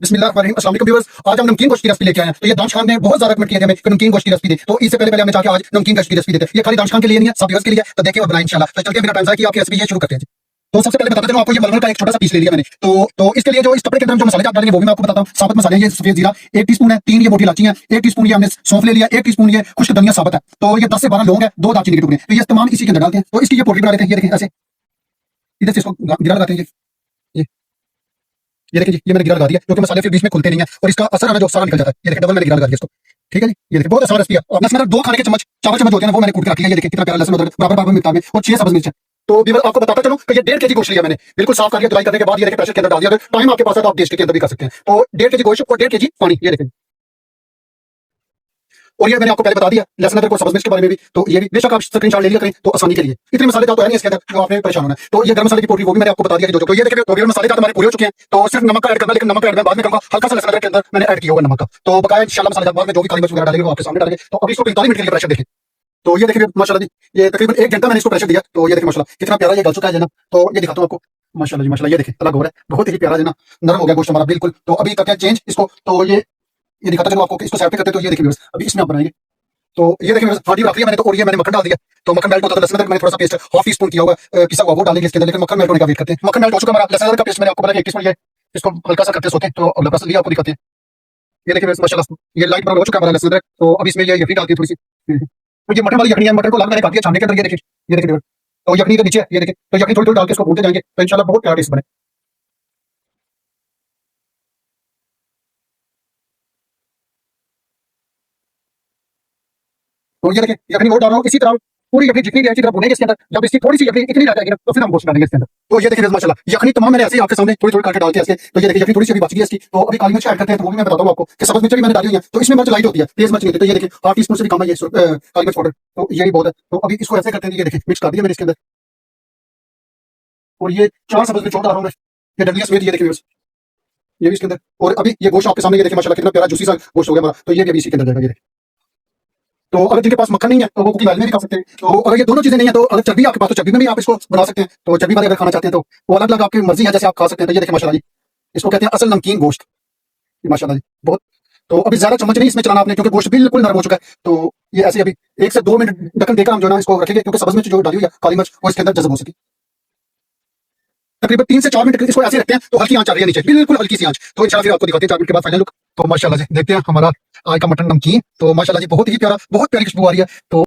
बिस्मिल्लाहिर्रहमानिर्रहीम। अस्सलाम वालेकुम व्यूअर्स, आज हम नमकीन गोश्त की रेसिपी लेके आए हैं। तो ये दानिश खान ने बहुत ज्यादा कमेंट किए थे हमें कि नमकीन गोश्त की रेसिपी दे, तो इससे पहले हमने चाहा कि आज नमकीन गोश्त की रेसिपी देते। ये खाली दानिश खान के लिए नहीं है, सब व्यूअर्स के लिए। तो देखिए वो बनाए इंशाल्लाह। तो चलते हैं, बिना टाइम ज़ाया किए आपकी रेसिपी ये शुरू करते हैं जी। तो सबसे पहले बताता चलूं आपको, ये मलमल का एक छोटा सा पीस ले लिया मैंने। तो इसके लिए जो इस कपड़े के अंदर जो मसाले आप डालेंगे वो भी मैं आपको बताता हूँ। साबुत मसाले, ये सफेद जीरा 1 टीस्पून है, 3 ये मोटी इलायची है, 1 टीस्पून ये हमने सौंफ ले लिया, 1 टीस्पून ये खुश्क धनिया साबुत है। तो ये 10 से 12 लौंग है, 2 दालचीनी के टुकड़े। तो ये तमाम इसी के अंदर डालते हैं। तो इसकी ये पोटली बना लेते हैं। ये देखें ऐसे, इधर से इसको गिरा लगाते हैं। ये ये देखिए जी, ये मैंने गिरा लगा दिया, क्योंकि मसाले फिर बीच में खुलते नहीं है और इसका असर है ना जो सारा निकल जाता है। ये देखिए डबल मैंने गिरा लगा दिया इसको। ठीक है जी, ये देखिए बहुत आसान रेसिपी है। और लहसुन अदरक 2 खाने के चम्मच, 4 चम्मच होते हैं ना, वो मैंने कूट के रख लिया। ये देखिए कितना प्यारा लहसुन अदरक बराबर बराबर मिकदार में, और 6 सब्ज मिर्च है। तो भी आपको बताता चलूं कि ये 1.5 केजी गोश्त लिया मैंने, बिल्कुल साफ करके धुलाई करने के बाद ये देखिए प्रेशर के अंदर डाल दिया। अगर टाइम आपके पास है तो आप गेस्ट के अंदर भी कर सकते हैं। तो 1.5 केजी गोश्त और 1.5 केजी पानी, ये देखिए। और ये मैंने आपको पहले बता दिया लहसुन अदरक और सब्ज मिर्च के बारे में भी। तो ये भी बेशक आप स्क्रीनशॉट ले लिया करें तो आसानी के लिए। इतने मसाले का तो है नहीं इसके अंदर जो आपने परेशान होना है। तो ये गरम मसाले की पोटली वो भी मैंने आपको बता दिया कि जो तो ये देखिए तो मसाले का हमारे पूरे हो चुके हैं। तो सिर्फ नमक का ऐड करना, लेकिन नमक का ऐड मैं बाद में करूंगा। हल्का सा लहसुन अदरक के अंदर मैंने ऐड किया होगा नमक का। तो बकाया इंशाल्लाह मसाले बाद में जो भी काली मिर्च वगैरह डालेंगे वो आपके सामने डालेंगे। तो अभी इसको 45 मिनट के लिए प्रेशर देखें। तो ये देखिए माशाल्लाह जी, ये तकरीबन 1 घंटा मैंने इसको प्रेशर दिया। तो ये देखिए माशाल्लाह कितना प्यारा ये गल चुका है ना। तो ये दिखाता हूं आपको। माशाल्लाह जी माशाल्लाह, ये देखिए अलग हो रहा है, बहुत ही प्यारा जना नरम हो गया गोश्त हमारा बिल्कुल। तो अभी करते हैं चेंज इसको। तो ये दिखाता चलो आपको कि इसको साइड पे करते। तो ये देखिए व्यूअर्स, अभी इसमें आप बनाएंगे। तो ये देखिए हांडी रख लिया मैंने। तो और ये मैंने मक्खन डाल दिया। तो मक्खन मेल्ट होता है, लहसुन अदरक मैंने थोड़ा सा पेस्ट हाफ टी स्पून किया हुआ पिसा हुआ वो डालेंगे इसके अंदर, लेकिन मक्खन मेल्ट होने का वेट करते हैं। मक्खन मेल्ट हो चुका हमारा। लहसुन अदरक का पेस्ट मैंने आपको बोला 1 टीस्पून, ये इसको हल्का सा करते सोते हैं। तो अब बस लिया आपको दिखाते हैं। ये देखिए माशाल्लाह ये लाइट ब्राउन हो चुका है हमारा लहसुन अदरक। तो अब इसमें ये यखनी डालती है थोड़ी सी। तो ये मटन वाली यखनी है, मटन को लाल मैंने काट दिया छानने के अंदर। ये देखिए तो यखनी के नीचे है, ये देखिए। तो यखनी थोड़ी थोड़ी डाल के इसको भूनते जाएंगे तो इंशाल्लाह बहुत प्यारा टेस्ट बने। तो ये देखिए यखनी और डाल रहा हूँ इसी तरह। पूरी यखनी जितनी भी अच्छी तरह भुनेंगे इसके अंदर। जब इसकी थोड़ी सी यखनी इतनी रह जाएगी ना, तो फिर हम गोश्त डालेंगे इसके अंदर। तो ये देखिए माशाल्लाह यखनी तमाम मैंने ऐसे ही आपके सामने थोड़ी थोड़ी करके डालते हैं इसके। तो ये देखिए यखनी थोड़ी सी अभी बच गई है इसकी। तो अभी काली मिर्च ऐड करते हैं। तो वो भी मैं बताता हूँ आपको कि सब्ज मिर्च भी मैंने डाली हुई है। तो इसमें मिर्च लाइट होती है, तेज मिर्च नहीं होती। तो ये देखिए हाफ टी स्पून से भी कम है ये काली मिर्च पाउडर। तो ये भी बहुत है। तो अभी इसको ऐसे करते हैं। ये देखिए मिक्स कर दिया मैंने इसके अंदर। और ये 4 सब्ज मिर्च और डाल रहा हूँ मैं, ये डंडियां समेत। ये देखिए ये भी इसके अंदर। और अभी ये गोश्त आपके सामने, ये देखिए माशाल्लाह कितना प्यारा जूसी सा गोश्त हो गया हमारा। तो ये भी अभी इसी के अंदर जाएगा। ये देखिए। तो अगर जिनके पास मक्खन नहीं है तो वो कुकिंग ऑयल में भी खा सकते हैं। तो अगर ये दोनों चीजें नहीं है तो अगर चर्बी आपके पास, तो चर्बी में भी आप इसको बना सकते हैं। तो चर्बी वाले अगर खाना चाहते हैं तो वो अलग अलग आपकी मर्जी है, जैसे आप खा सकते हैं। तो ये देखिए माशाल्लाह जी, इसको कहते हैं असल नमकीन गोश्त। ये माशाल्लाह जी बहुत। तो अभी ज्यादा चम्मच नहीं इसमें चलाना आपने, क्योंकि गोश्त बिल्कुल नरम हो चुका है। तो ये ऐसे अभी 1 से 2 मिनट ढक्कन देकर हम जो है ना इसको रखेंगे, क्योंकि सब्ज मिर्च जो डाली हुई है काली मिर्च वो इसके अंदर जज्ब हो सके। तकरीबन 3 से 4 मिनट इसको ऐसे रखते हैं। तो हल्की आंच आ रही है नीचे, बिल्कुल हल्की सी आंच। तो इंशाल्लाह फिर आपको दिखाते हैं 4 मिनट के बाद फाइनल लुक। तो माशाल्लाह जी देखते हैं हमारा आज का मटन नमकीन। तो माशाल्लाह जी बहुत ही प्यारा, बहुत प्यारी खुशबू आ रही है। तो